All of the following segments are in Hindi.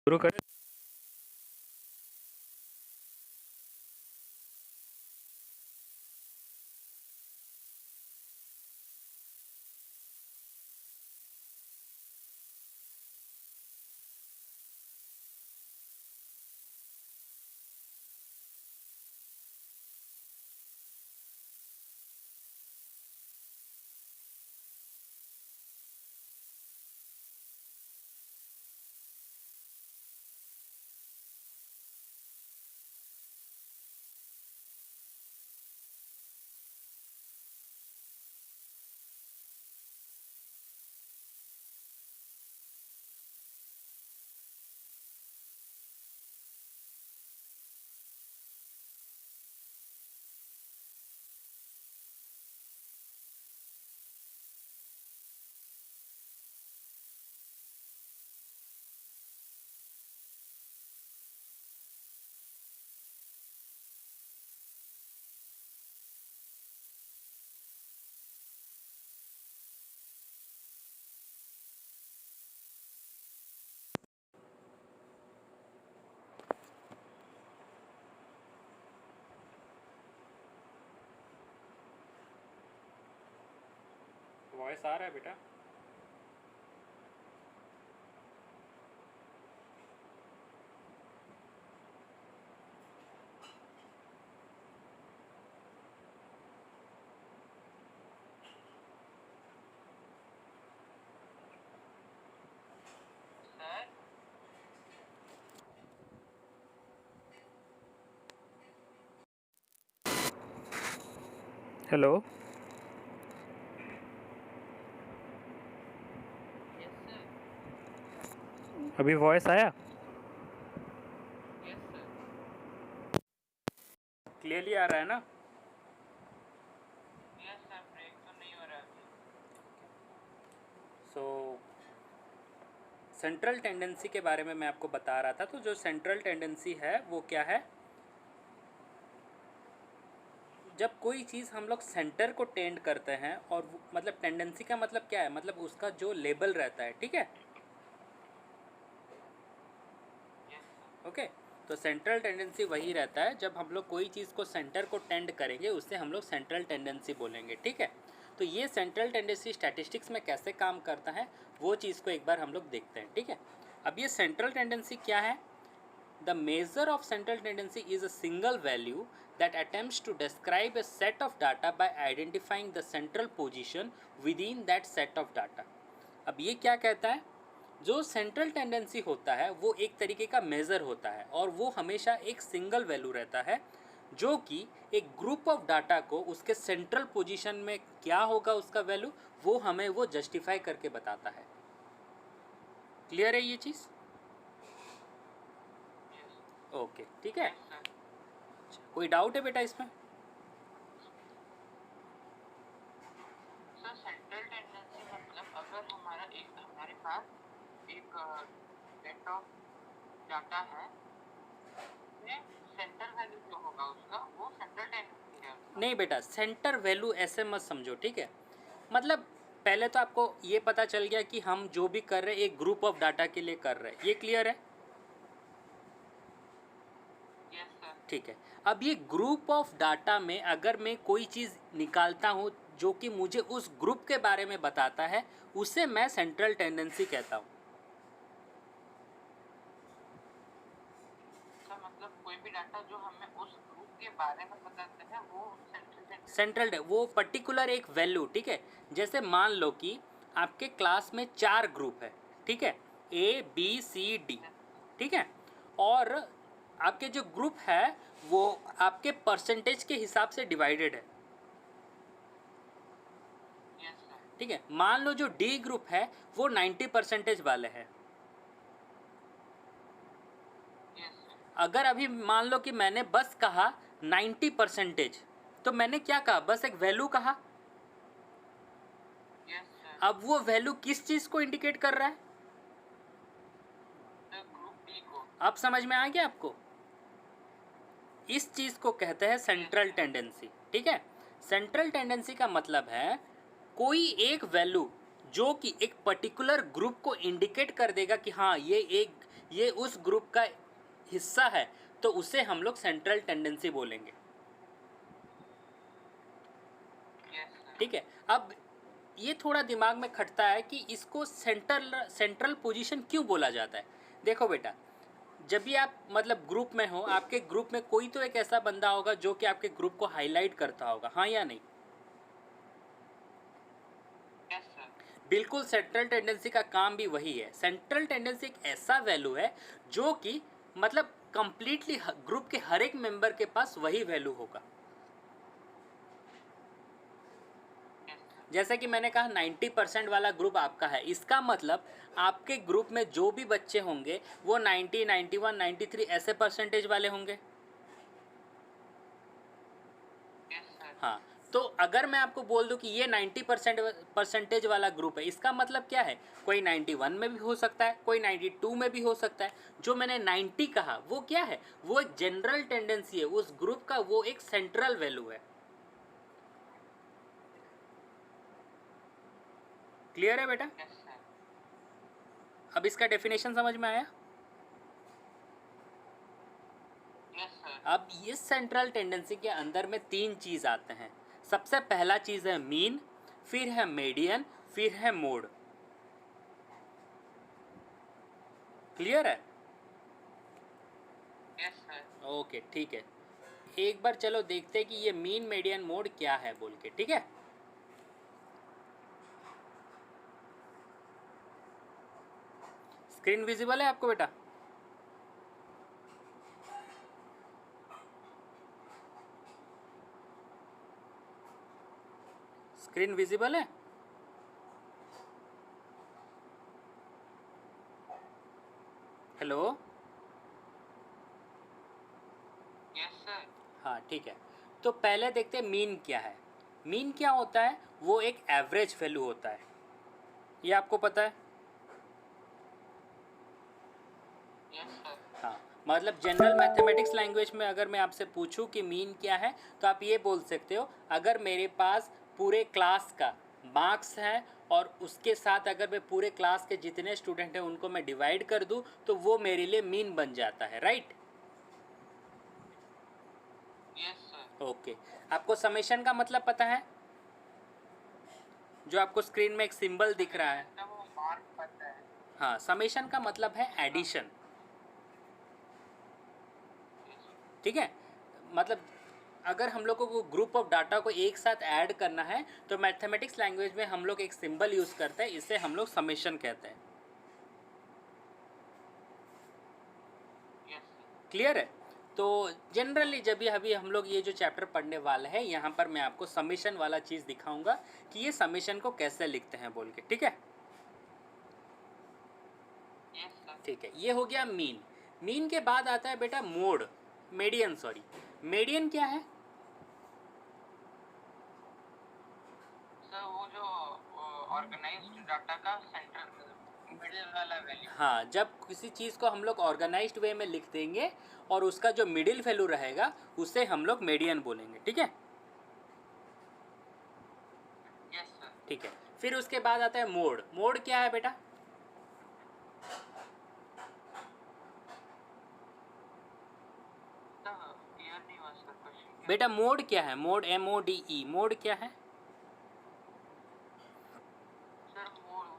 शुरू करें। वॉइस आ रहा है बेटा? हेलो। Yes sir. अभी वॉइस आया? Yes sir. क्लियरली आ रहा है ना? यस सर, ब्रेक तो नहीं हो रहा अभी। सो सेंट्रल टेंडेंसी के बारे में मैं आपको बता रहा था। तो जो सेंट्रल टेंडेंसी है वो क्या है? जब कोई चीज़ हम लोग सेंटर को टेंड करते हैं और मतलब टेंडेंसी का मतलब क्या है? मतलब उसका जो लेबल रहता है, ठीक है? Yes sir. ओके। तो सेंट्रल टेंडेंसी वही रहता है, जब हम लोग कोई चीज़ को सेंटर को टेंड करेंगे उससे हम लोग सेंट्रल टेंडेंसी बोलेंगे, ठीक है? तो ये सेंट्रल टेंडेंसी स्टैटिस्टिक्स में कैसे काम करता है वो चीज़ को एक बार हम लोग देखते हैं, ठीक है? अब ये सेंट्रल टेंडेंसी क्या है? The measure of central tendency is a single value that attempts to describe a set of data by identifying the central position within that set of data. अब ये क्या कहता है? जो सेंट्रल टेंडेंसी होता है वो एक तरीके का मेज़र होता है और वो हमेशा एक सिंगल वैल्यू रहता है जो कि एक ग्रुप ऑफ डाटा को उसके सेंट्रल पोजीशन में क्या होगा उसका वैल्यू, वो हमें वो जस्टिफाई करके बताता है। क्लियर है ये चीज़? यस। ओके, ठीक है। Yes sir. कोई डाउट है बेटा इसमें? सर, सेंट्रल टेंडेंसी मतलब अगर हमारे पास एक सेट ऑफ डाटा है, उसमें सेंट्रल वैल्यू जो होगा उसका वो सेंट्रल टेंडेंसी है उसका। नहीं बेटा, सेंटर वैल्यू ऐसे मत समझो, ठीक है? मतलब पहले तो आपको ये पता चल गया कि हम जो भी कर रहे हैं एक ग्रुप ऑफ डाटा के लिए कर रहे हैं, ये क्लियर है? Yes sir. ठीक है। अब ये ग्रुप ऑफ डाटा में अगर मैं कोई चीज़ निकालता हूँ जो कि मुझे उस ग्रुप के बारे में बताता है, उसे मैं सेंट्रल टेंडेंसी कहता हूँ। सर मतलब कोई भी डाटा जो हमें उस ग्रुप के बारे में बताते हैं वो सेंट्रल टेंडेंसी सेंट्रल है। वो पर्टिकुलर एक वैल्यू, ठीक है? जैसे मान लो कि आपके क्लास में 4 ग्रुप है, ठीक है? A B C D, yes. ठीक है? और आपके जो ग्रुप है वो आपके परसेंटेज के हिसाब से डिवाइडेड है, यस सर। ठीक है? मान लो जो डी ग्रुप है वो 90% वाले हैं। Yes sir. अगर अभी मान लो कि मैंने बस कहा 90%, तो मैंने क्या कहा? बस एक वैल्यू कहा। Yes sir. अब वो वैल्यू किस चीज़ को इंडिकेट कर रहा है? ग्रुप डी को। अब समझ में आ गया आपको? इस चीज़ को कहते हैं यस सेंट्रल सर। टेंडेंसी, ठीक है? सेंट्रल टेंडेंसी का मतलब है कोई एक वैल्यू जो कि एक पर्टिकुलर ग्रुप को इंडिकेट कर देगा कि हाँ ये एक ये उस ग्रुप का हिस्सा है तो उसे हम लोग सेंट्रल टेंडेंसी बोलेंगे। Yes, sir. ठीक है, अब ये थोड़ा दिमाग में खटता है कि इसको सेंट्रल पोजीशन क्यों बोला जाता है। देखो बेटा, जब भी आप मतलब ग्रुप में हो, आपके ग्रुप में कोई तो एक ऐसा बंदा होगा जो कि आपके ग्रुप को हाईलाइट करता होगा, हाँ या नहीं? Yes, sir. बिल्कुल, सेंट्रल टेंडेंसी का काम भी वही है। सेंट्रल टेंडेंसी एक ऐसा वैल्यू है जो कि मतलब कंप्लीटली ग्रुप के हर एक मेंबर के पास वही वैल्यू होगा। Yes, sir. जैसे कि मैंने कहा 90% वाला ग्रुप आपका है, इसका मतलब आपके ग्रुप में जो भी बच्चे होंगे वो 90, 91, 93 ऐसे परसेंटेज वाले होंगे। Yes, sir. हाँ, तो अगर मैं आपको बोल दूं कि ये 90% परसेंटेज वाला ग्रुप है, इसका मतलब क्या है? कोई 91 में भी हो सकता है, कोई 92 में भी हो सकता है। जो मैंने 90 कहा वो क्या है? वो एक जनरल टेंडेंसी है उस ग्रुप का, वो एक सेंट्रल वैल्यू है। क्लियर है बेटा? Yes, sir. अब इसका डेफिनेशन समझ में आया? Yes, sir. अब इस सेंट्रल टेंडेंसी के अंदर में 3 चीज़ आते हैं। सबसे पहला चीज़ है मीन, फिर है मीडियन, फिर है मोड। क्लियर है? Yes, sir. ओके, ठीक है। एक बार चलो देखते हैं कि ये मीन, मीडियन, मोड क्या है बोल के, ठीक है? स्क्रीन विजिबल है आपको बेटा? स्क्रीन विजिबल है? हेलो? Yes, sir. हाँ, ठीक है। तो पहले देखते हैं मीन क्या है। मीन क्या होता है? वो एक एवरेज वैल्यू होता है, ये आपको पता है? Yes, sir. हाँ, मतलब जनरल मैथमेटिक्स लैंग्वेज में अगर मैं आपसे पूछूं कि मीन क्या है, तो आप ये बोल सकते हो, अगर मेरे पास पूरे क्लास का मार्क्स है और उसके साथ अगर मैं पूरे क्लास के जितने स्टूडेंट हैं उनको मैं डिवाइड कर दूं तो वो मेरे लिए मीन बन जाता है, राइट? Yes, sir. ओके, आपको समेशन का मतलब पता है? जो आपको स्क्रीन में एक सिंबल दिख रहा है, तो वो मार्क पता है. हाँ, समेशन का मतलब है एडिशन। Yes. ठीक है, मतलब अगर हम लोगों को ग्रुप ऑफ डाटा को एक साथ ऐड करना है तो मैथमेटिक्स लैंग्वेज में हम लोग एक सिंबल यूज़ करते हैं, इसे हम लोग समेशन कहते हैं। Yes, sir. क्लियर है? तो जनरली जब भी अभी हम लोग ये जो चैप्टर पढ़ने वाले हैं, यहाँ पर मैं आपको समेशन वाला चीज़ दिखाऊंगा कि ये समेशन को कैसे लिखते हैं बोल के, ठीक है? Yes, sir. ठीक है, ये हो गया मीन। मीन के बाद आता है बेटा मोड, मीडियन, सॉरी। मीडियन क्या है? सर वो जो ऑर्गेनाइज्ड डाटा का सेंटर मिडिल वाला वैल्यू. हाँ, जब किसी चीज़ को हम लोग ऑर्गेनाइज्ड वे में लिख देंगे और उसका जो मिडिल वैल्यू रहेगा उसे हम लोग मीडियन बोलेंगे, ठीक है? Yes, sir. ठीक है, फिर उसके बाद आता है मोड। मोड क्या है बेटा? तो क्लियर नहीं हुआ सर क्वेश्चन. बेटा मोड क्या है? मोड, MODE, मोड क्या है?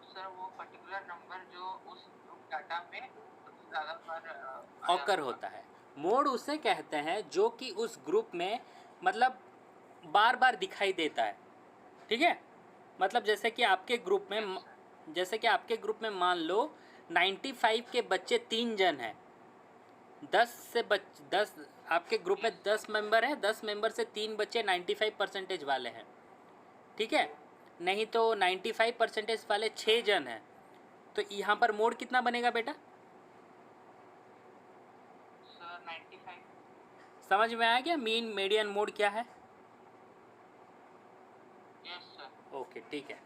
सर वो पर्टिकुलर नंबर जो उस ग्रुप डाटा में सबसे ज़्यादा बार ऑकर होता है। मोड उसे कहते हैं जो कि उस ग्रुप में मतलब बार बार दिखाई देता है, ठीक है? मतलब जैसे कि आपके ग्रुप में मान लो 95 के बच्चे 3 जन हैं, 10 आपके ग्रुप में 10 मेंबर हैं, 10 मेंबर से 3 बच्चे 95% वाले हैं, ठीक है? नहीं तो 95% वाले 6 जन हैं, तो यहाँ पर मोड कितना बनेगा बेटा? सर 95. समझ में आ गया मीन, मीडियन, मोड क्या है? Yes sir. ओके, ठीक है।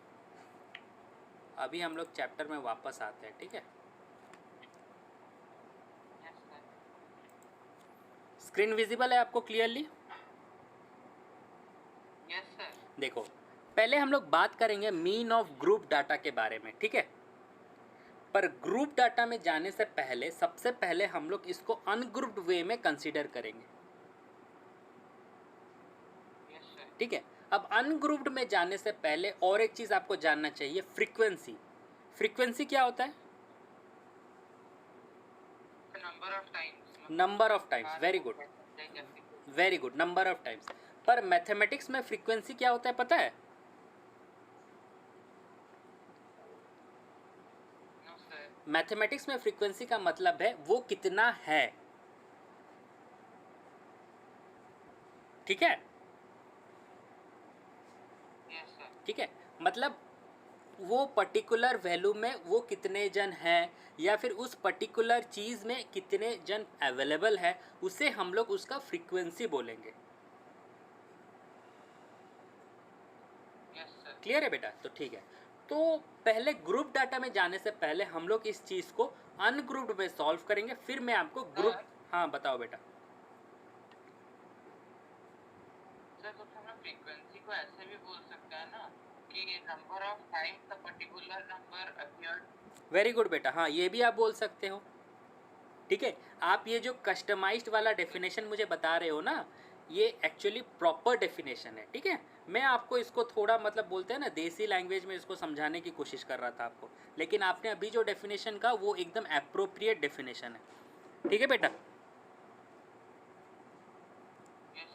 अभी हम लोग चैप्टर में वापस आते हैं, ठीक है? Yes sir. स्क्रीन विजिबल है आपको क्लियरली? Yes sir. देखो, पहले हम लोग बात करेंगे मीन ऑफ ग्रुप डाटा के बारे में, ठीक है? पर ग्रुप डाटा में जाने से पहले सबसे पहले हम लोग इसको अनग्रुप्ड वे में कंसीडर करेंगे, यस सर, ठीक है। अब अनग्रुप्ड में जाने से पहले और एक चीज़ आपको जानना चाहिए, फ्रीक्वेंसी। फ्रीक्वेंसी क्या होता है? Number of times, number of times, very good, very good, number of times. पर मैथमेटिक्स में फ्रीक्वेंसी क्या होता है पता है? नो सर, मैथमेटिक्स में फ्रीक्वेंसी का मतलब है वो कितना है, ठीक है, यस सर, ठीक है। मतलब वो पर्टिकुलर वैल्यू में वो कितने जन हैं या फिर उस पर्टिकुलर चीज़ में कितने जन अवेलेबल है, उसे हम लोग उसका फ्रीक्वेंसी बोलेंगे। यस सर, क्लियर है बेटा? तो ठीक है। तो पहले ग्रुप डाटा में जाने से पहले हम लोग इस चीज़ को अनग्रुप्ड में सॉल्व करेंगे, फिर मैं आपको ग्रुप। सर, हाँ बताओ बेटा। सर कुछ हम लोग फ्रीक्वेंसी को ऐसे भी बोल सकते हैं ना कि number of times the particular number appeared. Very good बेटा, हाँ ये भी आप बोल सकते हो, ठीक है। आप ये जो कस्टमाइज्ड वाला डेफिनेशन मुझे बता रहे हो ना, ये एक्चुअली प्रॉपर डेफिनेशन है, ठीक है। मैं आपको इसको थोड़ा मतलब बोलते हैं ना देसी लैंग्वेज में इसको समझाने की कोशिश कर रहा था आपको, लेकिन आपने अभी जो डेफिनेशन का वो एकदम अप्रोप्रिएट डेफिनेशन है, ठीक है बेटा।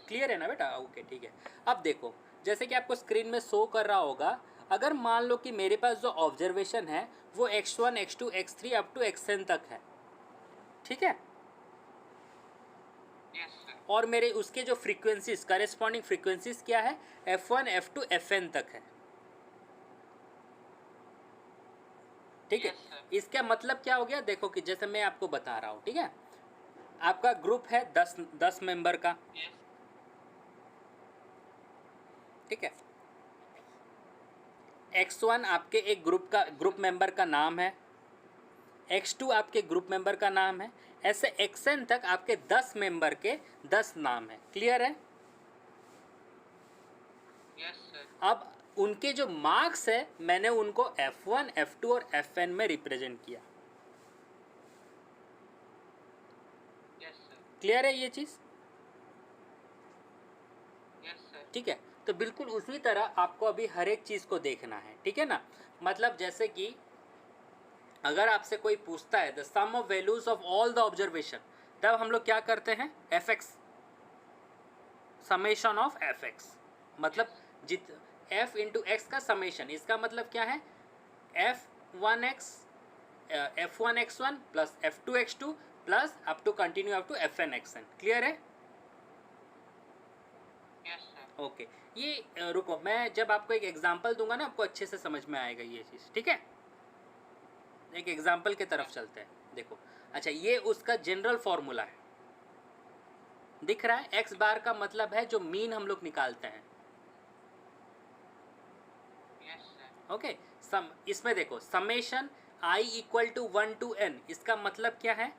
क्लियर है ना बेटा? ओके ठीक है। अब देखो, जैसे कि आपको स्क्रीन में शो कर रहा होगा, अगर मान लो कि मेरे पास जो ऑब्जर्वेशन है वो x1 x2 x3 up to xn तक है, ठीक है, यस सर, और मेरे उसके जो फ्रीक्वेंसीज करेस्पॉन्डिंग फ्रीक्वेंसीज क्या है, f1 f2 fn तक है, ठीक है। यस सर, इसका मतलब क्या हो गया, देखो कि जैसे मैं आपको बता रहा हूँ, ठीक है। आपका ग्रुप है 10 मेंबर का, यस, ठीक है। x1 आपके एक ग्रुप मेंबर का नाम है, x2 आपके ग्रुप मेंबर का नाम है, ऐसे xn तक आपके 10 मेंबर के 10 नाम है। क्लियर है? यस सर, अब उनके जो मार्क्स है मैंने उनको f1 f2 और fn में रिप्रेजेंट किया। यस सर, क्लियर है ये चीज़? यस सर, ठीक है। तो बिल्कुल उसी तरह आपको अभी हर एक चीज़ को देखना है, ठीक है ना। मतलब जैसे कि अगर आपसे कोई पूछता है the sum of values of all the observation, तब हम लोग क्या करते हैं, f x, summation of f x, मतलब जित एफ इंटू एक्स का समेशन, इसका मतलब क्या है, f1x1 plus f2x2 plus up to continue up to fn(xn). Clear है? Yes sir, okay. ये रुको, मैं जब आपको एक एग्जांपल दूंगा ना आपको अच्छे से समझ में आएगा ये चीज़, ठीक है। एक एग्जांपल की तरफ चलते हैं, देखो। अच्छा, ये उसका जनरल फॉर्मूला है, दिख रहा है, एक्स बार का मतलब है जो मीन हम लोग निकालते हैं, यस सर, ओके। सम, इसमें देखो summation i equal to 1 to n, इसका मतलब क्या है,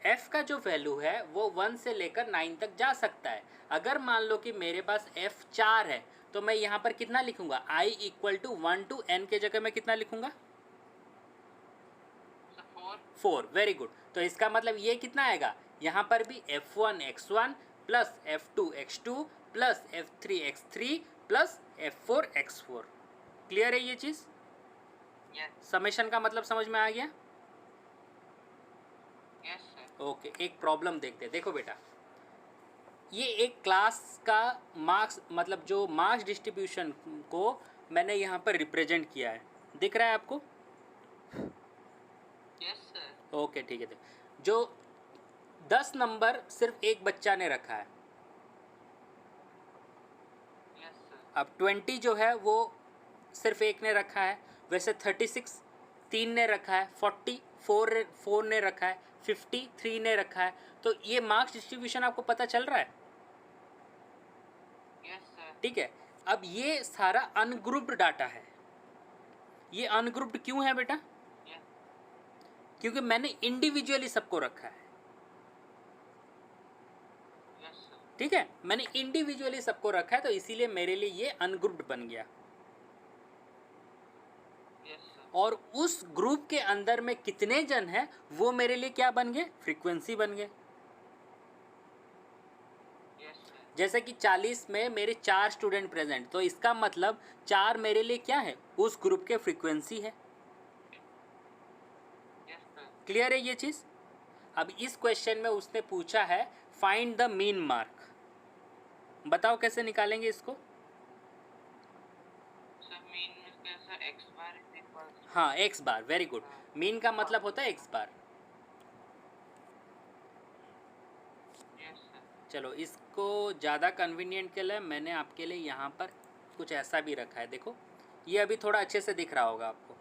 f का जो वैल्यू है वो 1 से लेकर 9 तक जा सकता है। अगर मान लो कि मेरे पास f 4 है तो मैं यहाँ पर कितना लिखूंगा, i equal to 1 to n के जगह मैं कितना लिखूंगा, 4। Very good. तो इसका मतलब ये कितना आएगा, यहाँ पर भी f1 x1 plus f2 x2 plus f3 x3 plus f4 x4। Clear है ये चीज़? यस, समेशन का मतलब समझ में आ गया? यस सर, ओके, एक प्रॉब्लम देखते हैं। देखो बेटा, ये एक क्लास का मार्क्स, मतलब जो मार्क्स डिस्ट्रीब्यूशन को मैंने यहाँ पर रिप्रेजेंट किया है, दिख रहा है आपको? यस सर, ओके ठीक है। जो 10 नंबर सिर्फ एक बच्चा ने रखा है, यस सर, अब 20 जो है वो सिर्फ एक ने रखा है, वैसे 36 3 ने रखा है, 40 4 ने रखा है, 50 3 ने रखा है। तो ये मार्क्स डिस्ट्रीब्यूशन आपको पता चल रहा है, यस सर, ठीक है। अब ये सारा अनग्रुप्ड डाटा है। ये अनग्रुप्ड क्यों है बेटा? यस, क्योंकि मैंने इंडिविजुअली सबको रखा है, यस सर, ठीक है। मैंने इंडिविजुअली सबको रखा है तो इसीलिए मेरे लिए ये अनग्रुप्ड बन गया। यस सर, और उस ग्रुप के अंदर में कितने जन हैं वो मेरे लिए क्या बन गए, फ्रीक्वेंसी बन गए। यस सर, जैसे कि 40 में मेरे 4 स्टूडेंट प्रेजेंट, तो इसका मतलब 4 मेरे लिए क्या है, उस ग्रुप के फ्रीक्वेंसी है। यस सर, क्लियर है ये चीज़। अब इस क्वेश्चन में उसने पूछा है फाइंड द मीन मार्क, बताओ कैसे निकालेंगे इसको। सर मीन मीन्स कैसे x बार इज इक्वल हाँ, एक्स बार, वेरी गुड। मीन का मतलब होता है एक्स बार। यस सर, चलो, इसको ज़्यादा कन्वीनियंट के लिए मैंने आपके लिए यहाँ पर कुछ ऐसा भी रखा है, देखो ये अभी थोड़ा अच्छे से दिख रहा होगा आपको।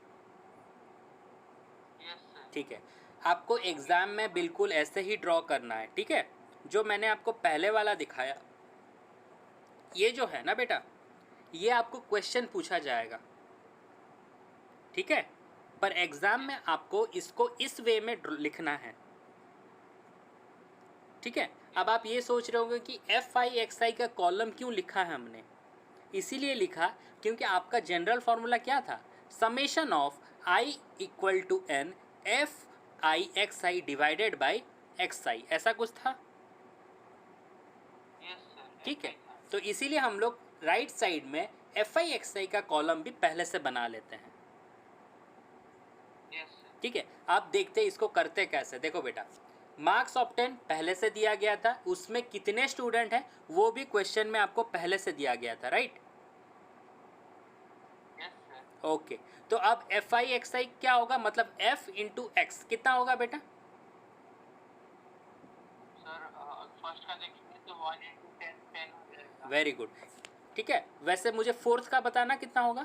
यस सर, ठीक है, आपको एग्ज़ाम में बिल्कुल ऐसे ही ड्रॉ करना है, ठीक है। जो मैंने आपको पहले वाला दिखाया, ये जो है ना बेटा, ये आपको क्वेश्चन पूछा जाएगा, ठीक है, पर एग्ज़ाम में आपको इसको इस वे में लिखना है, ठीक है। अब आप ये सोच रहे होंगे कि एफ आई एक्स आई का कॉलम क्यों लिखा है हमने, इसीलिए लिखा क्योंकि आपका जनरल फार्मूला क्या था, summation of i equal to n f i x i divided by x i, ऐसा कुछ था, यस सर, ठीक है। तो इसीलिए हम लोग राइट साइड में एफ आई एक्स आई का कॉलम भी पहले से बना लेते हैं, यस सर, ठीक है। आप देखते हैं इसको करते कैसे, देखो बेटा, मार्क्स ऑफ 10 पहले से दिया गया था, उसमें कितने स्टूडेंट हैं वो भी क्वेश्चन में आपको पहले से दिया गया था, राइट। यस सर, ओके, तो अब एफ आई एक्स आई क्या होगा, मतलब एफ इंटू एक्स कितना होगा बेटा, सर फर्स्ट का देखेंगे तो 1 into 10 10 हो जाएगा। वेरी गुड, ठीक है। वैसे मुझे फोर्थ का बताना कितना होगा,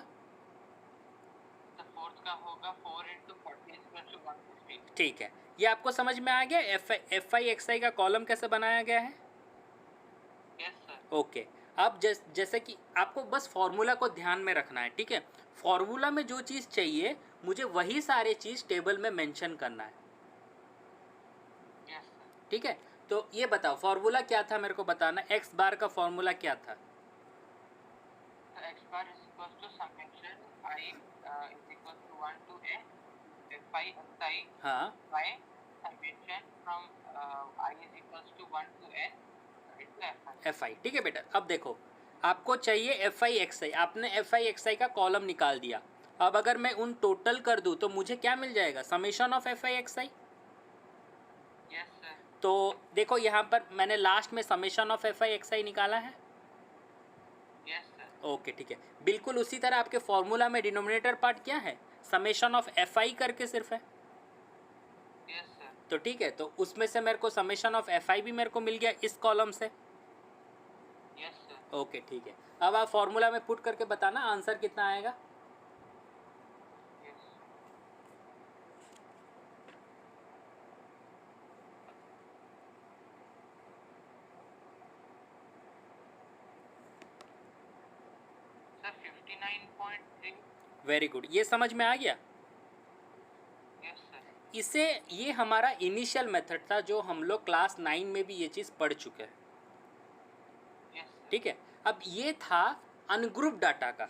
तो फोर्थ का होगा 4 into 40 is equal to 150। ठीक है। ये आपको समझ में आ गया एफ आई एक्स आई का कॉलम कैसे बनाया गया है। यस सर, ओके, अब जैसे कि आपको बस फॉर्मूला को ध्यान में रखना है, ठीक है। फॉर्मूला में जो चीज़ चाहिए मुझे वही सारे चीज़ टेबल में मेंशन करना है, यस सर, ठीक है। तो ये बताओ फॉर्मूला क्या था, मेरे को बताना, एक्स बार का फॉर्मूला क्या था। तो x bar is equal to summation I is equal to 1 to a phi xi हाँ, by summation from I is equals to 1 to n into fi। F I, ठीक है बेटा। अब देखो, आपको चाहिए एफ आई एक्स आई, आपने एफ आई एक्स आई का कॉलम निकाल दिया। अब अगर मैं उन टोटल कर दूँ तो मुझे क्या मिल जाएगा, summation of f i x i. Yes sir, तो देखो यहाँ पर मैंने लास्ट में summation of f i x i निकाला है, यस सर, ओके, ठीक है। बिल्कुल उसी तरह आपके फॉर्मूला में डिनोमिनेटर पार्ट क्या है, समेशन ऑफ एफ आई करके सिर्फ है, यस सर, तो ठीक है। तो उसमें से मेरे को समेशन ऑफ एफ आई भी मेरे को मिल गया इस कॉलम से, यस सर, ओके, ठीक है। अब आप फॉर्मूला में पुट करके बताना आंसर कितना आएगा। Yes sir 59.3। वेरी गुड, ये समझ में आ गया। यस सर, इसे, ये हमारा इनिशियल मेथड था जो हम लोग क्लास 9 में भी ये चीज़ पढ़ चुके हैं, यस सर, ठीक है। अब ये था अनग्रुप डाटा का।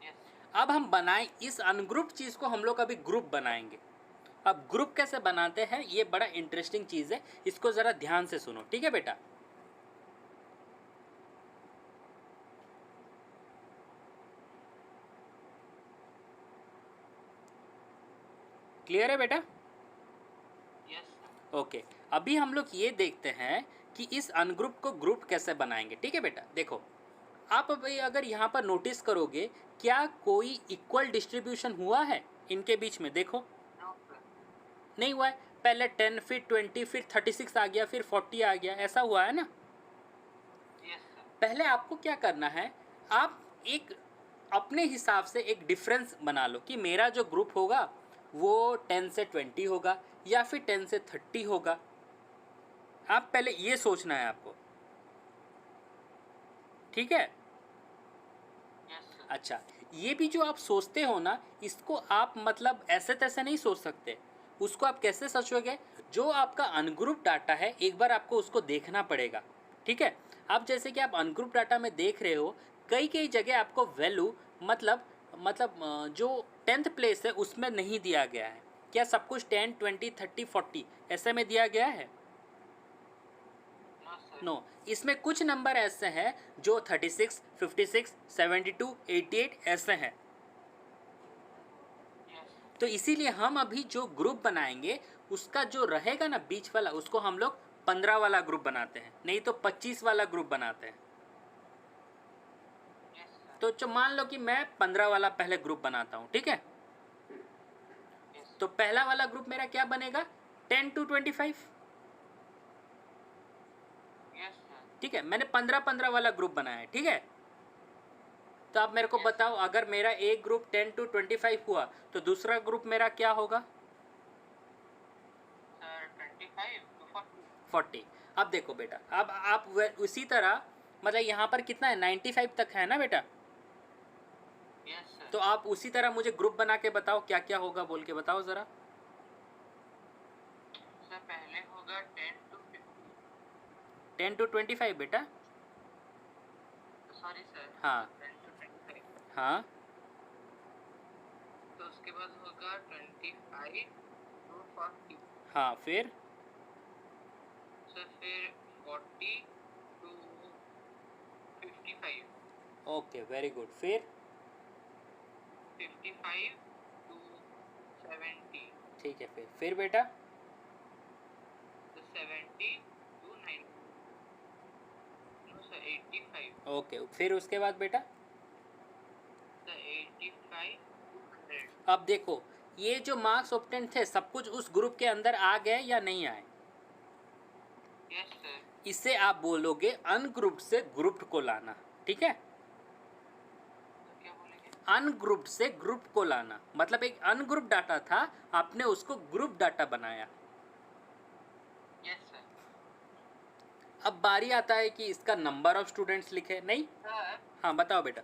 यस अब हम बनाएं इस अनग्रुप चीज़ को, हम लोग अभी ग्रुप बनाएंगे। अब ग्रुप कैसे बनाते हैं ये बड़ा इंटरेस्टिंग चीज़ है, इसको ज़रा ध्यान से सुनो, ठीक है बेटा। क्लियर है बेटा, यस सर, ओके। अभी हम लोग ये देखते हैं कि इस अनग्रुप को ग्रुप कैसे बनाएंगे, ठीक है बेटा। देखो, आप अभी अगर यहाँ पर नोटिस करोगे, क्या कोई इक्वल डिस्ट्रीब्यूशन हुआ है इनके बीच में, देखो नो सर, नहीं हुआ है। पहले 10 फिर 20 फिर 36 आ गया, फिर 40 आ गया, ऐसा हुआ है ना। यस सर, पहले आपको क्या करना है, आप एक अपने हिसाब से एक डिफरेंस बना लो कि मेरा जो ग्रुप होगा वो 10 से 20 होगा या फिर 10 से 30 होगा। आप पहले ये सोचना है आपको, ठीक है। यस सर, अच्छा, ये भी जो आप सोचते हो ना, इसको आप मतलब ऐसे तैसे नहीं सोच सकते। उसको आप कैसे सोचोगे, जो आपका अनग्रुप डाटा है एक बार आपको उसको देखना पड़ेगा, ठीक है। अब जैसे कि आप अनग्रुप डाटा में देख रहे हो, कई कई जगह आपको वैल्यू मतलब मतलब जो 10th प्लेस है उसमें नहीं दिया गया है। क्या सब कुछ 10, 20, 30, 40 ऐसे में दिया गया है? No sir. नो, इसमें कुछ नंबर ऐसे हैं जो 36, 56, 72, 88 ऐसे हैं। यस तो इसीलिए हम अभी जो ग्रुप बनाएंगे उसका जो रहेगा ना बीच वाला, उसको हम लोग 15 वाला ग्रुप बनाते हैं, नहीं तो 25 वाला ग्रुप बनाते हैं। Yes sir. तो जो मान लो कि मैं 15 वाला पहले ग्रुप बनाता हूँ, ठीक है? यस तो पहला वाला ग्रुप मेरा क्या बनेगा? 10 to 25। Yes sir. ठीक है, मैंने 15-15 वाला ग्रुप बनाया है, ठीक है? तो आप मेरे को Yes. बताओ, अगर मेरा एक ग्रुप 10 to 25 हुआ तो दूसरा ग्रुप मेरा क्या होगा? Sir 25 to 40। 40। अब देखो बेटा, अब आप उसी तरह मतलब यहाँ पर कितना है? 95 तक है ना बेटा? Yes sir. तो आप उसी तरह मुझे ग्रुप बना के बताओ क्या क्या होगा, बोल के बताओ ज़रा। सर पहले होगा 10 to 50। 10 to 25 बेटा। Sorry sir. हाँ 10 to 25। हाँ तो उसके बाद होगा 25 to 40। हाँ, फिर सर फिर 40 to 55। Okay, very good. फिर 55 to 70। ठीक है, फिर बेटा तो 70 to 90। No sir 85। ओके, फिर उसके बाद बेटा सर 85 to 100। अब देखो, ये जो मार्क्स ऑब्टेन थे सब कुछ उस ग्रुप के अंदर आ गए या नहीं आए? Yes sir. इसे आप बोलोगे अनग्रुप्ड से ग्रुप्ड को लाना, ठीक है? तो क्या बोलेंगे? अनग्रुप्ड से ग्रुप्ड को लाना मतलब एक अनग्रुप्ड डाटा था, आपने उसको ग्रुप डाटा बनाया। Yes sir. अब बारी आता है कि इसका नंबर ऑफ स्टूडेंट्स लिखे, नहीं? सर हाँ बताओ बेटा।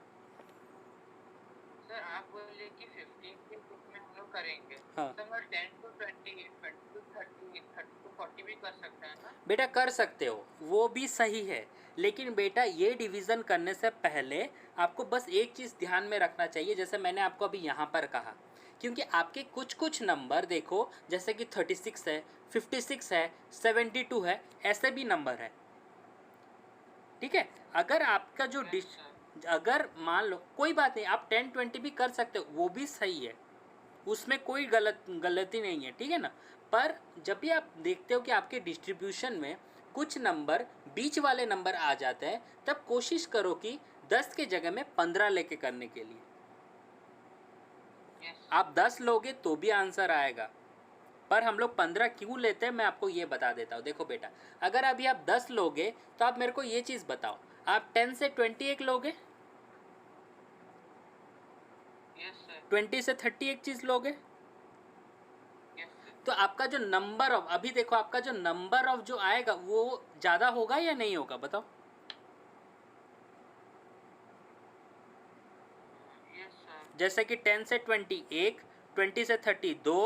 सर आप बोले कि 15 के ग्रुप में हम लोग करेंगे। हाँ। सर मैं 10 to 20, 20 to 30, 30 to 40 भी कर सकते हैं ना? बेटा कर सकते हो, वो भी सही है, लेकिन बेटा ये डिवीज़न करने से पहले आपको बस एक चीज़ ध्यान में रखना चाहिए, जैसे मैंने आपको अभी यहाँ पर कहा, क्योंकि आपके कुछ कुछ नंबर देखो, जैसे कि 36 है, 56 है, 72 है, ऐसे भी नंबर है, ठीक है? अगर आपका जो Yes, sir. अगर मान लो, कोई बात नहीं, आप 10-20 भी कर सकते हो, वो भी सही है, उसमें कोई गलती नहीं है, ठीक है ना? पर जब भी आप देखते हो कि आपके डिस्ट्रीब्यूशन में कुछ नंबर बीच वाले नंबर आ जाते हैं, तब कोशिश करो कि 10 के जगह में 15 लेके करने के लिए। Yes. आप 10 लोगे तो भी आंसर आएगा, पर हम लोग 15 क्यों लेते हैं मैं आपको ये बता देता हूँ। देखो बेटा, अगर अभी आप 10 लोगे तो आप मेरे को ये चीज़ बताओ, आप 10 से 21 लोगे? Yes, sir. 20 से 30 एक चीज़ लोगे? Yes, sir. तो आपका जो नंबर ऑफ, अभी देखो आपका जो नंबर ऑफ जो आएगा वो ज़्यादा होगा या नहीं होगा, बताओ? Yes, sir. जैसे कि 10 से 20 1, 20 से 30 2,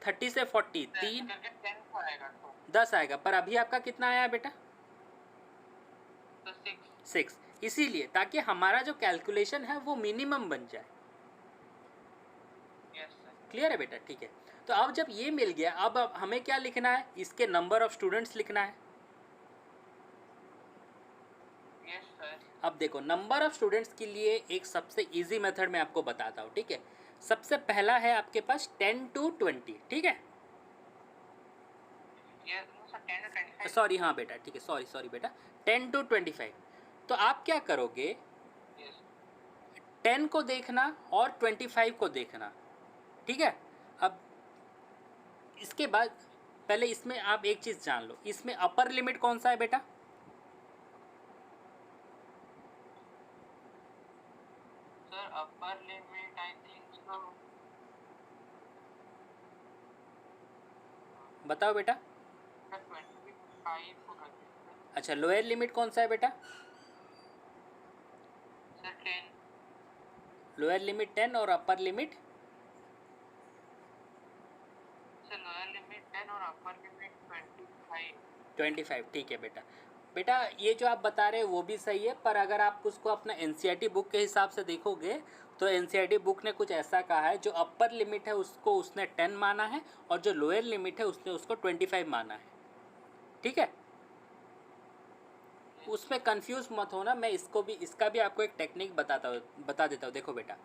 30 से 40 Sir, 3, करके 10 को आएगा तो 10 आएगा। पर अभी आपका कितना आया बेटा? तो 6. 6। इसीलिए ताकि हमारा जो कैलकुलेशन है वो मिनिमम बन जाए। Yes, sir. क्लियर है बेटा? ठीक है, तो अब जब ये मिल गया, अब हमें क्या लिखना है? इसके नंबर ऑफ स्टूडेंट्स लिखना है। Yes, sir. अब देखो, नंबर ऑफ स्टूडेंट्स के लिए एक सबसे इजी मेथड मैं आपको बताता हूँ, ठीक है? सबसे पहला है आपके पास 10 to 20, ठीक है? Yes, no, sir. 10 to 25. Sorry, हाँ बेटा, ठीक है, सॉरी बेटा, 10 to 25। तो आप क्या करोगे, Yes. 10 को देखना और 25 को देखना, ठीक है? अब इसके बाद पहले इसमें आप एक चीज़ जान लो, इसमें अपर लिमिट कौन सा है बेटा? Sir, upper limit I think so. बताओ बेटा। Sir, 25 होगा sir. अच्छा, लोअर लिमिट कौन सा है बेटा? Sir, 10. लोअर लिमिट 10 और upper limit? Sir, lower limit 10 और upper limit 25. 25, ठीक है बेटा। ये जो आप बता रहे हैं वो भी सही है, पर अगर आप उसको अपना NCERT बुक के हिसाब से देखोगे तो एनसीईआरटी बुक ने कुछ ऐसा कहा है, जो अपर लिमिट है उसको उसने 10 माना है और जो लोअर लिमिट है उसने उसको 25 माना है, ठीक है। उसमें कंफ्यूज मत होना, मैं इसका भी आपको एक टेक्निक बता देता हूँ। देखो बेटा,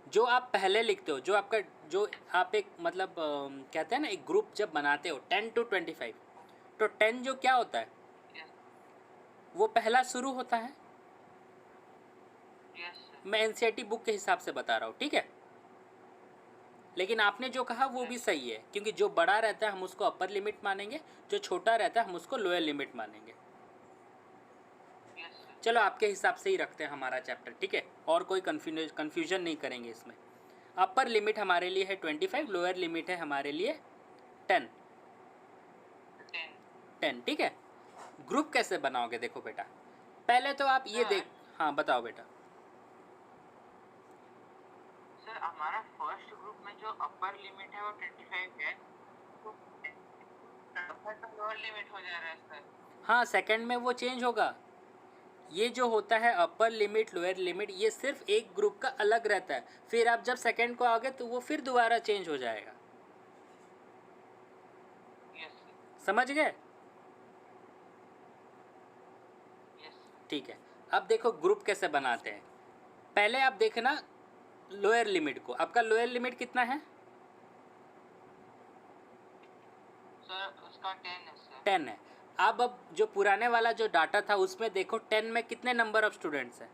जो आप पहले लिखते हो, जो आप एक मतलब कहते हैं ना, एक ग्रुप जब बनाते हो 10 to 25, तो 10 जो क्या होता है, वो पहला शुरू होता है। मैं एनसीईआरटी बुक के हिसाब से बता रहा हूँ, ठीक है। लेकिन आपने जो कहा वो भी सही है, क्योंकि जो बड़ा रहता है हम उसको अपर लिमिट मानेंगे, जो छोटा रहता है हम उसको लोअर लिमिट मानेंगे। चलो आपके हिसाब से ही रखते हैं हमारा चैप्टर, ठीक है, और कोई कन्फ्यूजन नहीं करेंगे इसमें। अपर लिमिट हमारे लिए है 25, लोअर लिमिट है हमारे लिए 10, ठीक है। ग्रुप कैसे बनाओगे, देखो बेटा, पहले तो आप ये देख, हाँ बताओ बेटा। सर हमारा फर्स्ट ग्रुप में जो अपर लिमिट है वो 25 है, तो लोअर लिमिट हो जा रहा है सर। हाँ, सेकंड में वो चेंज होगा। ये जो होता है अपर लिमिट लोअर लिमिट, ये सिर्फ एक ग्रुप का अलग रहता है, फिर आप जब सेकंड को आओगे तो वो फिर दोबारा चेंज हो जाएगा। समझ गए? ठीक है। अब देखो ग्रुप कैसे बनाते हैं। पहले आप देखना लोअर लिमिट को, आपका लोअर लिमिट कितना है? सर उसका 10 है सर। 10 है। अब जो पुराने वाला जो डाटा था उसमें देखो 10 में कितने नंबर ऑफ स्टूडेंट्स हैं?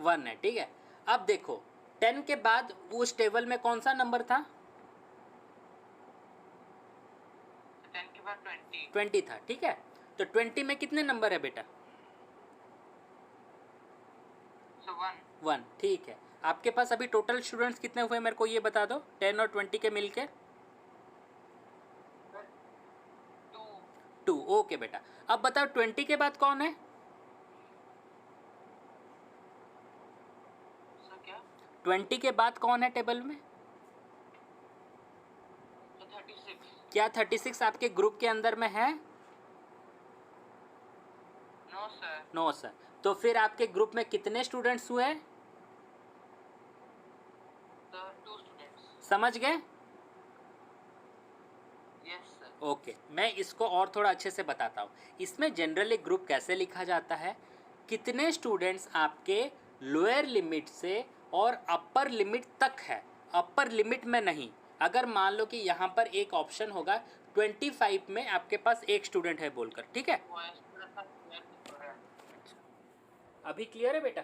1 है, ठीक है। अब देखो 10 के बाद उस टेबल में कौन सा नंबर था? 10 के बाद 20 था, ठीक है। तो 20 में कितने नंबर है बेटा? 1, ठीक है। आपके पास अभी टोटल स्टूडेंट्स कितने हुए मेरे को ये बता दो, 10 और 20 के मिलके? 2। ओके बेटा, अब बताओ 20 के बाद कौन है? सर क्या? 20 के बाद कौन है टेबल में? 36। क्या 36 आपके ग्रुप के अंदर में है? No sir. No sir. तो फिर आपके ग्रुप में कितने स्टूडेंट्स हुए? Sir 2 students. समझ गए? Yes sir. ओके, मैं इसको और थोड़ा अच्छे से बताता हूँ। इसमें जनरली ग्रुप कैसे लिखा जाता है, कितने स्टूडेंट्स आपके लोअर लिमिट से और अपर लिमिट तक है, अपर लिमिट में नहीं। अगर मान लो कि यहाँ पर एक ऑप्शन होगा 25 में आपके पास एक स्टूडेंट है बोलकर, ठीक है। अभी क्लियर है बेटा?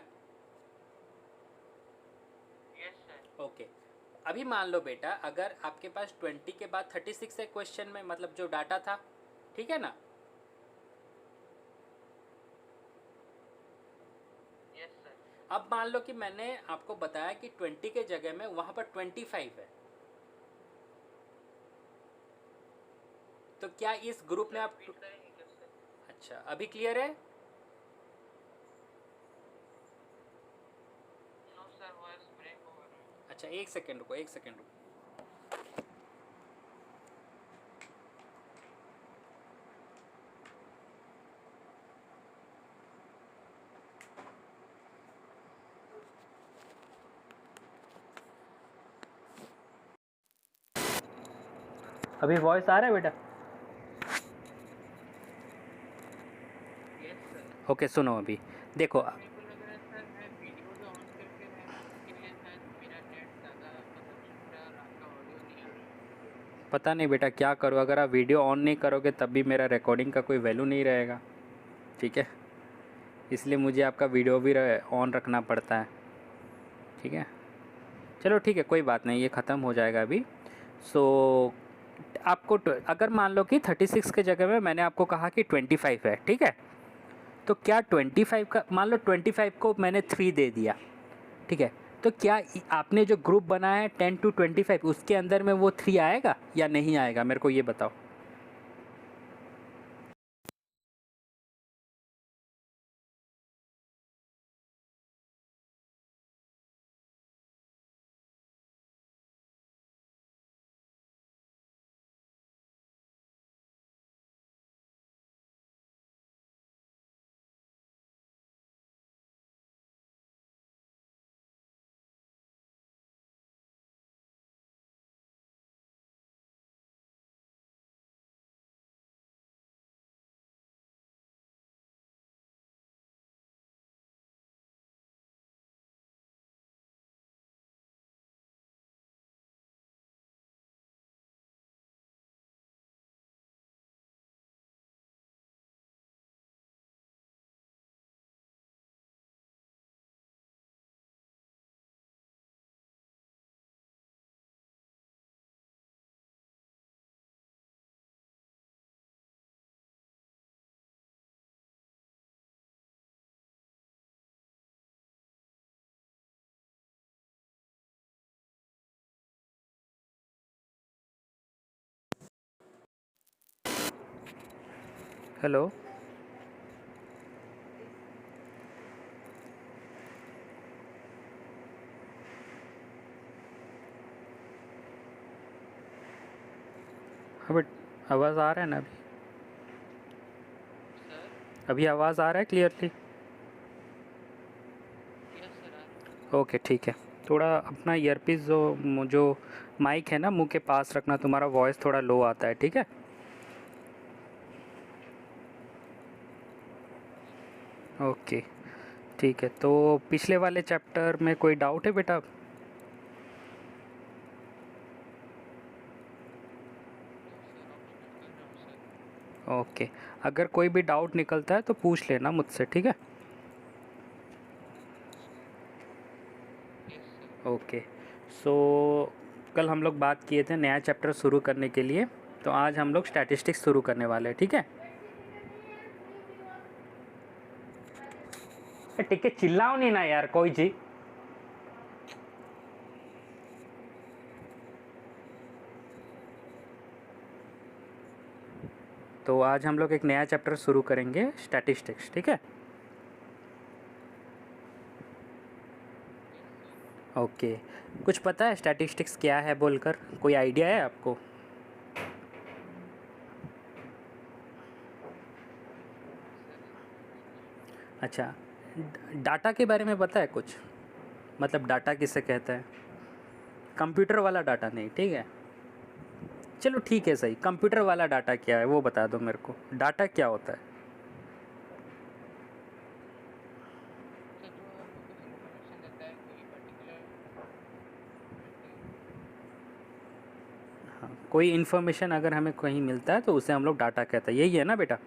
Yes sir. ओके। अभी मान लो बेटा, अगर आपके पास 20 के बाद 36 है क्वेश्चन में, मतलब जो डाटा था, ठीक है ना। Yes sir. अब मान लो कि मैंने आपको बताया कि 20 के जगह में वहाँ पर 25 है, तो क्या इस ग्रुप में आप अच्छा अभी क्लियर है? नो सर, वॉइस ब्रेक हो रहा है। अच्छा एक सेकेंड रुको, अभी वॉइस आ रहा है बेटा? Yes sir. ओके सुनो, अभी देखो मेरे को लग रहा है सर, मैं वीडियो भी ऑन करके रहना, इसके लिए शायद मेरा नेट ज़्यादा मतलब चल रहा है और आपका ऑडियो नहीं आ रहा है। पता नहीं बेटा क्या करो, अगर आप वीडियो ऑन नहीं करोगे तब भी मेरा रिकॉर्डिंग का कोई वैल्यू नहीं रहेगा, ठीक है। इसलिए मुझे आपका वीडियो भी ऑन रखना पड़ता है, ठीक है। चलो ठीक है, कोई बात नहीं, ये ख़त्म हो जाएगा अभी। सो आपको अगर मान लो कि 36 के जगह में मैंने आपको कहा कि 25 है, ठीक है। तो क्या 25 का, मान लो 25 को मैंने 3 दे दिया, ठीक है। तो क्या आपने जो ग्रुप बनाया है 10 to 25, उसके अंदर में वो 3 आएगा या नहीं आएगा, मेरे को ये बताओ। हेलो। हाँ बट आवाज़ आ रहा है ना अभी? सर अभी आवाज़ आ रहा है क्लियरली? यस सर आ रहा है। ओके ठीक है। थोड़ा अपना ईयरपीस जो माइक है ना मुंह के पास रखना, तुम्हारा वॉइस थोड़ा लो आता है, ठीक है? ओके ठीक है। तो पिछले वाले चैप्टर में कोई डाउट है बेटा? ओके, अगर कोई भी डाउट निकलता है तो पूछ लेना मुझसे, ठीक है? Yes sir. ओके। सो कल हम लोग बात किए थे नया चैप्टर शुरू करने के लिए, तो आज हम लोग स्टैटिस्टिक्स शुरू करने वाले हैं, ठीक है? ठीक है, चिल्लाओ नहीं ना यार कोई जी। तो आज हम लोग एक नया चैप्टर शुरू करेंगे, स्टैटिस्टिक्स, ठीक है? ओके। कुछ पता है स्टैटिस्टिक्स क्या है बोलकर? कोई आइडिया है आपको? अच्छा, डाटा के बारे में पता है कुछ? मतलब डाटा किसे कहते हैं? कंप्यूटर वाला डाटा नहीं, ठीक है? चलो ठीक है, सही। कंप्यूटर वाला डाटा क्या है वो बता दो मेरे को। डाटा क्या होता है? सर जो हमको कुछ इन्फॉर्मेशन देता है कोई पर्टिकुलर। हाँ, कोई इन्फॉर्मेशन अगर हमें कहीं मिलता है तो उसे हम लोग डाटा कहते हैं, यही है ना बेटा? Yes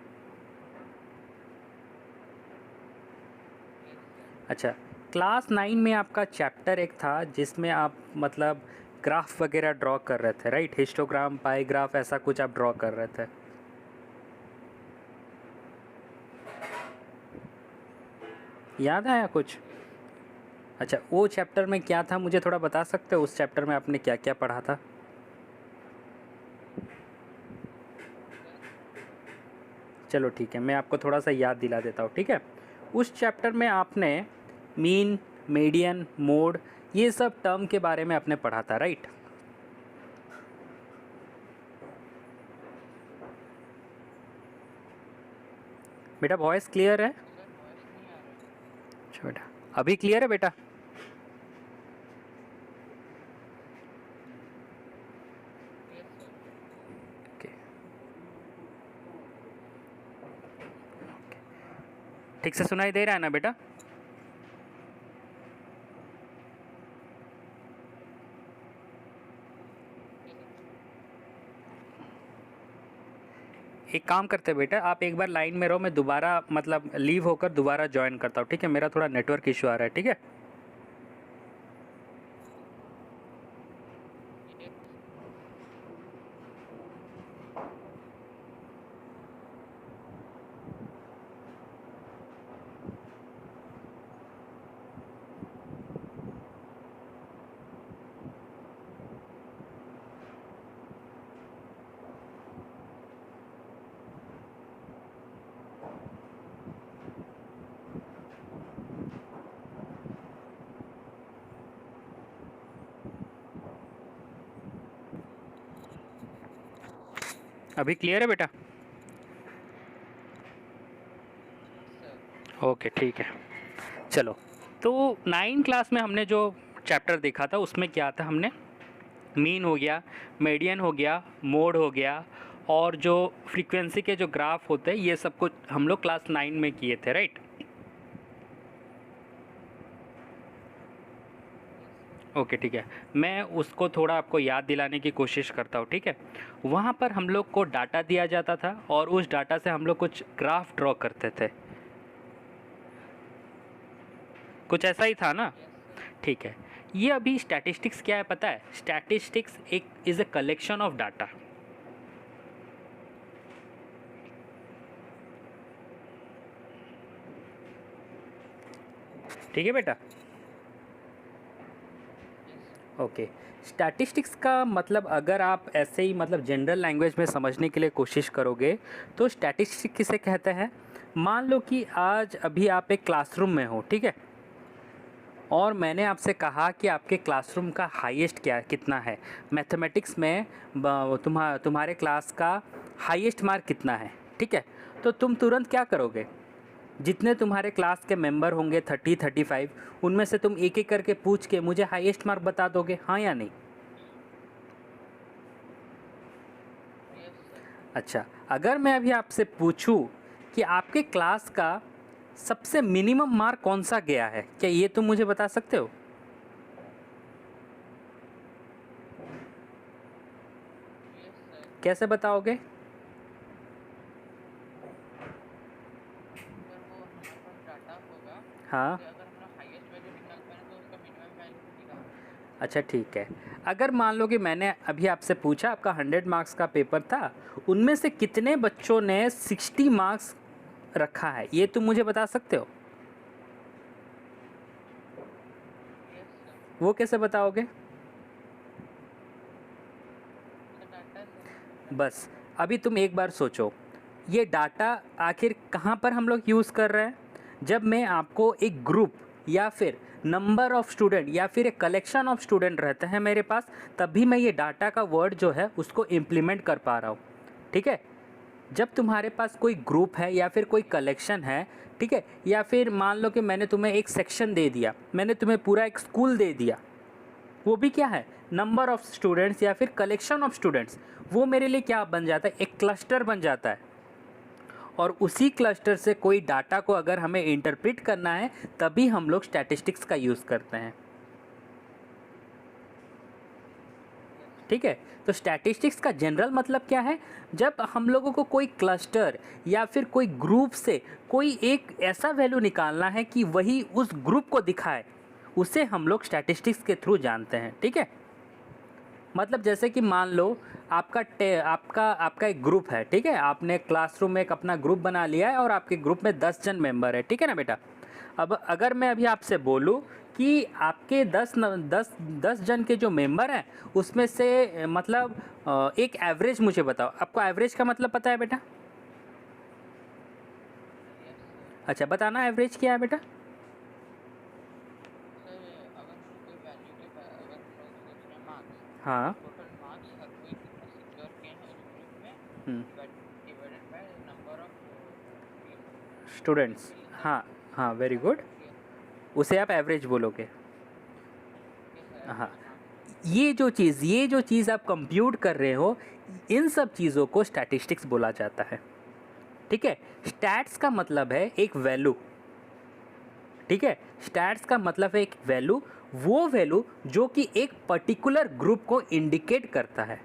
sir. अच्छा, क्लास 9 में आपका चैप्टर एक था जिसमें आप मतलब ग्राफ वगैरह ड्रॉ कर रहे थे, राइट? हिस्टोग्राम, पाई ग्राफ, ऐसा कुछ आप ड्रॉ कर रहे थे। याद आया कुछ? यस अच्छा, वो चैप्टर में क्या था मुझे थोड़ा बता सकते हो? उस चैप्टर में आपने क्या क्या पढ़ा था? सर। चलो ठीक है, मैं आपको थोड़ा सा याद दिला देता हूँ, ठीक है? उस चैप्टर में आपने मीन, मीडियन, मोड, ये सब टर्म के बारे में आपने पढ़ा था, राइट? बेटा वॉइस क्लियर है? सर वॉइस नहीं आ रहा है। अच्छा बेटा, अभी क्लियर है बेटा? Yes sir. ओके। ठीक से सुनाई दे रहा है ना बेटा? Yes sir. एक काम करते हैं बेटा, आप एक बार लाइन में रहो, मैं दोबारा मतलब लीव होकर दोबारा ज्वाइन करता हूँ, ठीक है? मेरा थोड़ा नेटवर्क इशू आ रहा है, ठीक है? Yes sir. अभी क्लियर है बेटा? सर। ओके ठीक है। चलो, तो 9 क्लास में हमने जो चैप्टर देखा था उसमें क्या था? हमने मीन हो गया, मीडियन हो गया, मोड हो गया, और जो फ्रीक्वेंसी के जो ग्राफ होते हैं ये सब कुछ हम लोग क्लास 9 में किए थे, राइट? Yes sir. ओके ठीक है। मैं उसको थोड़ा आपको याद दिलाने की कोशिश करता हूँ, ठीक है? वहाँ पर हम लोग को डाटा दिया जाता था और उस डाटा से हम लोग कुछ ग्राफ ड्रॉ करते थे, कुछ ऐसा ही था ना? Yes sir. ठीक है। ये अभी स्टैटिस्टिक्स क्या है पता है? स्टैटिस्टिक्स एक is a collection of data, ठीक है बेटा? Yes sir. ओके, स्टैटिस्टिक्स का मतलब अगर आप ऐसे ही मतलब जनरल लैंग्वेज में समझने के लिए कोशिश करोगे तो स्टैटिस्टिक्स किसे कहते हैं। मान लो कि आज अभी आप एक क्लासरूम में हो, ठीक है, और मैंने आपसे कहा कि आपके क्लासरूम का हाईएस्ट क्या कितना है, मैथमेटिक्स में तुम्हारे क्लास का हाईएस्ट मार्क कितना है, ठीक है। तो तुम तुरंत क्या करोगे, जितने तुम्हारे क्लास के मेंबर होंगे 30-35, उनमें से तुम एक एक करके पूछ के मुझे हाईएस्ट मार्क बता दोगे, हाँ या नहीं। Yes sir. अच्छा, अगर मैं अभी आपसे पूछूं कि आपके क्लास का सबसे मिनिमम मार्क कौन सा गया है, क्या ये तुम मुझे बता सकते हो। Yes sir. कैसे बताओगे। सर वो हमारे पास डाटा होगा, हाँ, उससे अगर हमारा हाईएस्ट वैल्यू निकाल पाए तो उसका मिनिमम वैल्यू भी निकाल सकते अच्छा ठीक है। अगर मान लो कि मैंने अभी आपसे पूछा, आपका 100 मार्क्स का पेपर था, उनमें से कितने बच्चों ने 60 मार्क्स रखा है, ये तुम मुझे बता सकते हो। हैं। Yes sir. वो कैसे बताओगे। सर डाटा से, बस, अभी तुम एक बार सोचो, ये डाटा आखिर कहाँ पर हम लोग यूज़ कर रहे हैं। जब मैं आपको एक ग्रुप या फिर नंबर ऑफ़ स्टूडेंट या फिर एक कलेक्शन ऑफ स्टूडेंट रहते हैं मेरे पास, तभी मैं ये डाटा का वर्ड जो है उसको इम्प्लीमेंट कर पा रहा हूँ, ठीक है। जब तुम्हारे पास कोई ग्रुप है या फिर कोई कलेक्शन है, ठीक है, या फिर मान लो कि मैंने तुम्हें एक सेक्शन दे दिया, मैंने तुम्हें पूरा एक स्कूल दे दिया, वो भी क्या है, नंबर ऑफ़ स्टूडेंट्स या फिर कलेक्शन ऑफ स्टूडेंट्स, वो मेरे लिए क्या बन जाता है, एक क्लस्टर बन जाता है। और उसी क्लस्टर से कोई डाटा को अगर हमें इंटरप्रेट करना है, तभी हम लोग स्टैटिस्टिक्स का यूज़ करते हैं, ठीक है। तो स्टैटिस्टिक्स का जनरल मतलब क्या है, जब हम लोगों को कोई क्लस्टर या फिर कोई ग्रुप से कोई एक ऐसा वैल्यू निकालना है कि वही उस ग्रुप को दिखाए, उसे हम लोग स्टैटिस्टिक्स के थ्रू जानते हैं, ठीक है। मतलब जैसे कि मान लो आपका एक ग्रुप है, ठीक है, आपने क्लासरूम में एक अपना ग्रुप बना लिया है और आपके ग्रुप में 10 जन मेंबर है, ठीक है ना बेटा। अब अगर मैं अभी आपसे बोलूँ कि आपके 10 जन के जो मेंबर हैं उसमें से मतलब एक एवरेज मुझे बताओ, आपको एवरेज का मतलब पता है बेटा। Yes sir. अच्छा, बताना एवरेज क्या है बेटा। सर अगर हम लोग कोई वैल्यू के अगर हम लोग सोच रहे हैं मार्क्स, हाँ। तो टोटल मार्क्स हर कोई कितना सिक्योर किए हैं उस ग्रुप में, divided by number of students. People in that हाँ, ग्रुप। हाँ, वेरी गुड, यस। उसे आप एवरेज बोलोगे। यस सर, हाँ, एवरेज मार्क्स। ये जो चीज़ आप कंप्यूट कर रहे हो, इन सब चीज़ों को स्टैटिस्टिक्स बोला जाता है, ठीक है। स्टैट्स का मतलब है एक वैल्यू, ठीक है। स्टैट्स का मतलब है एक वैल्यू, वो वैल्यू जो कि एक पर्टिकुलर ग्रुप को इंडिकेट करता है,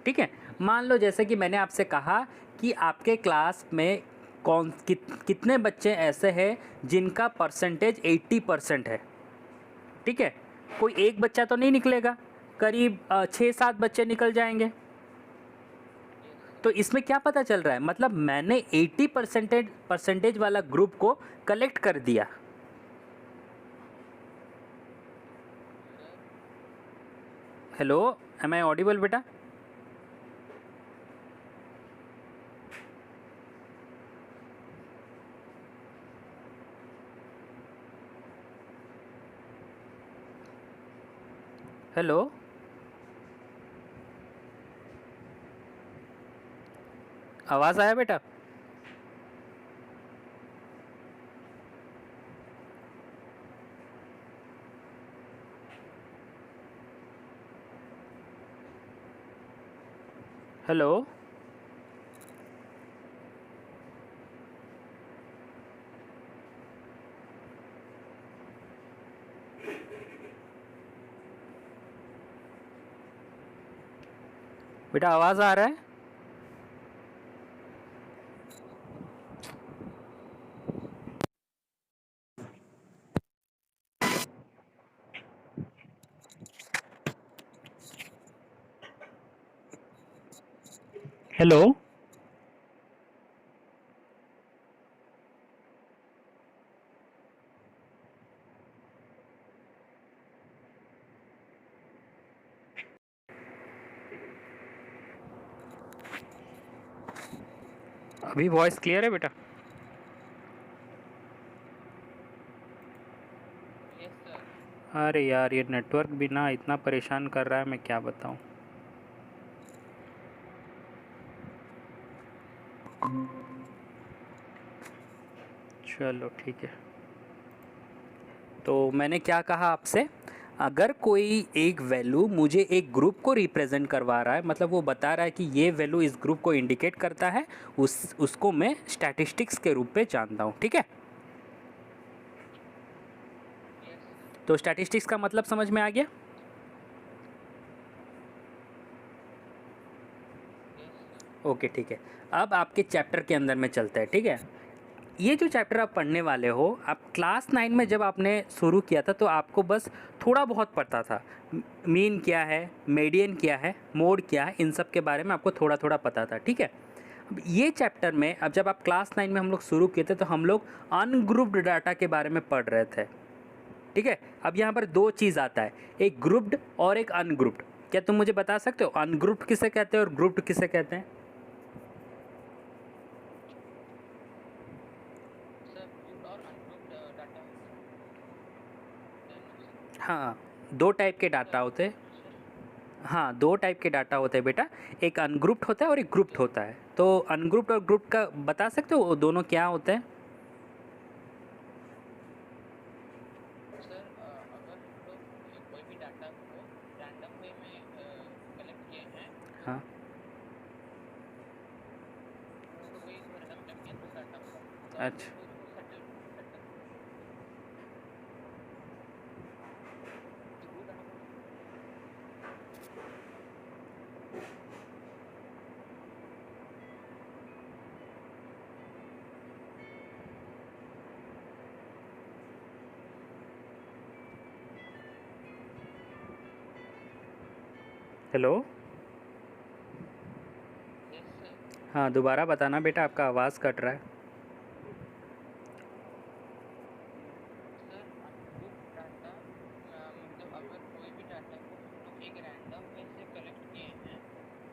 ठीक है। मान लो जैसे कि मैंने आपसे कहा कि आपके क्लास में कितने बच्चे ऐसे हैं जिनका परसेंटेज 80% है, ठीक है। कोई एक बच्चा तो नहीं निकलेगा, करीब 6-7 बच्चे निकल जाएंगे। Yes sir. तो इसमें क्या पता चल रहा है, मतलब मैंने 80% वाला ग्रुप को कलेक्ट कर दिया। Sir hello, am I audible बेटा। हेलो, आवाज़ आया बेटा। हेलो, बेटा आवाज़ आ रहा है। हेलो, अभी वॉइस क्लियर है बेटा? Yes sir. अरे यार ये नेटवर्क भी ना इतना परेशान कर रहा है, मैं क्या बताऊं। चलो ठीक है। तो मैंने क्या कहा आपसे, अगर कोई एक वैल्यू मुझे एक ग्रुप को रिप्रेजेंट करवा रहा है, मतलब वो बता रहा है कि ये वैल्यू इस ग्रुप को इंडिकेट करता है, उसको मैं स्टैटिस्टिक्स के रूप में जानता हूँ, ठीक है। Yes sir. तो स्टैटिस्टिक्स का मतलब समझ में आ गया? Yes sir. ओके ठीक है। अब आपके चैप्टर के अंदर में चलते हैं, ठीक है। ये जो चैप्टर आप पढ़ने वाले हो, आप क्लास 9 में जब आपने शुरू किया था तो आपको बस थोड़ा बहुत पता था। मीन क्या है, मीडियन क्या है, मोड क्या है, इन सब के बारे में आपको थोड़ा थोड़ा पता था, ठीक है। अब ये चैप्टर में, अब जब आप क्लास 9 में हम लोग शुरू किए थे तो हम लोग अनग्रुप्ड डाटा के बारे में पढ़ रहे थे, ठीक है। अब यहाँ पर दो चीज़ आता है, एक ग्रुप्ड और एक अनग्रुप्ड। क्या तुम मुझे बता सकते हो अनग्रुप्ड किसे कहते हैं और ग्रुप्ड किसे कहते हैं? सर ग्रुप्ड और अनग्रुप्ड डाटा हाँ, दो टाइप के डाटा होते हैं। हाँ, दो टाइप के डाटा होते हैं बेटा, एक अनग्रुप्ड होता है और एक ग्रुप्ड होता है। तो अनग्रुप्ड और ग्रुप्ड का बता सकते हो वो दोनों क्या होते हैं? सर अगर हम लोग कोई भी डाटा को रैंडम वे में कलेक्ट किए हैं हाँ तो वही रैंडम डाटा होगा। तो अच्छा, अनग्रुप्ड उसको सेटल सेटल ग्रुप डाटा को। हेलो। Yes sir. हाँ दोबारा बताना बेटा, आपका आवाज़ कट रहा है। सर अनग्रुप डाटा मतलब अगर कोई भी डाटा को हम लोग एक रैंडम वे से कलेक्ट किए हैं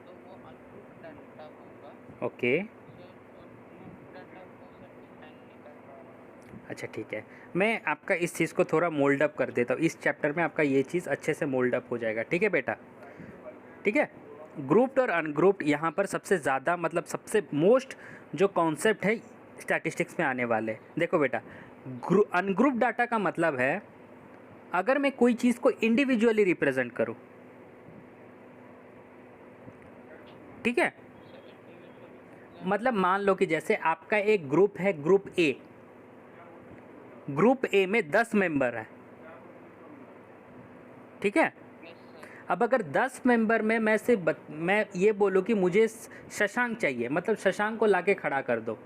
तो वो अनग्रुप डाटा होगा। ओके सर और ग्रुप डाटा को सर डिफाइन नहीं कर पा रहा हूँ। अच्छा ठीक है, मैं आपका इस चीज़ को थोड़ा मोल्ड अप कर देता हूँ। इस चैप्टर में आपका ये चीज़ अच्छे से मोल्ड अप हो जाएगा, ठीक है बेटा, ठीक है। ग्रुप्ड और अनग्रुप्ड यहाँ पर सबसे ज़्यादा, मतलब सबसे मोस्ट जो कॉन्सेप्ट है स्टैटिस्टिक्स में आने वाले। देखो बेटा, अनग्रुप्ड डाटा का मतलब है अगर मैं कोई चीज़ को इंडिविजुअली रिप्रेजेंट करूँ, ठीक है। सर इंडिविजुअली मतलब मान लो कि जैसे आपका एक ग्रुप है, ग्रुप ए, ग्रुप ए में 10 मेंबर हैं, ठीक है। Yes sir. अब अगर 10 मेंबर में मैं ये बोलूँ कि मुझे शशांक चाहिए, मतलब शशांक को लाके खड़ा कर दो,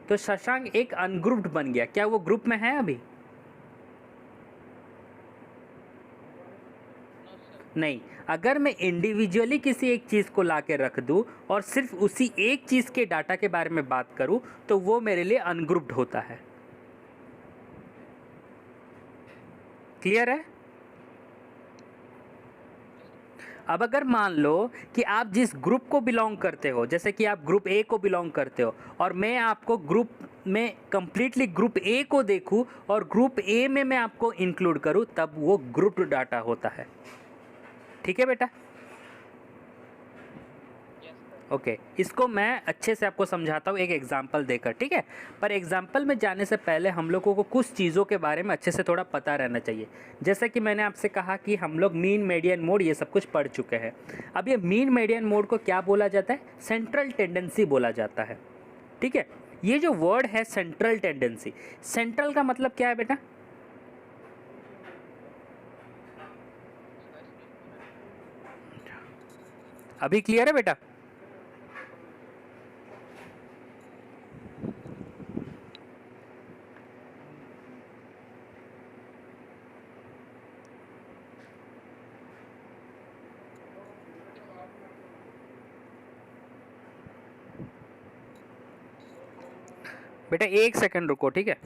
तो शशांक एक अनग्रुप्ड बन गया। क्या वो ग्रुप में है अभी? No sir. नहीं। अगर मैं इंडिविजुअली किसी एक चीज़ को लाके रख दूँ और सिर्फ उसी एक चीज़ के डाटा के बारे में बात करूँ तो वो मेरे लिए अनग्रुप्ड होता है। क्लियर है? अब अगर मान लो कि आप जिस ग्रुप को बिलोंग करते हो, जैसे कि आप ग्रुप ए को बिलोंग करते हो, और मैं आपको ग्रुप में कंप्लीटली ग्रुप ए को देखूं और ग्रुप ए में मैं आपको इंक्लूड करूं, तब वो ग्रुप डाटा होता है, ठीक है बेटा। Yes sir. ओके, इसको मैं अच्छे से आपको समझाता हूँ एक एग्जांपल देकर, ठीक है। पर एग्जांपल में जाने से पहले हम लोगों को कुछ चीज़ों के बारे में अच्छे से थोड़ा पता रहना चाहिए। जैसे कि मैंने आपसे कहा कि हम लोग मीन मीडियन मोड ये सब कुछ पढ़ चुके हैं। अब ये मीन मीडियन मोड को क्या बोला जाता है? सेंट्रल टेंडेंसी बोला जाता है, ठीक है। ये जो वर्ड है सेंट्रल टेंडेंसी, सेंट्रल का मतलब क्या है बेटा? अभी क्लियर है बेटा? बेटा एक सेकंड रुको, ठीक है।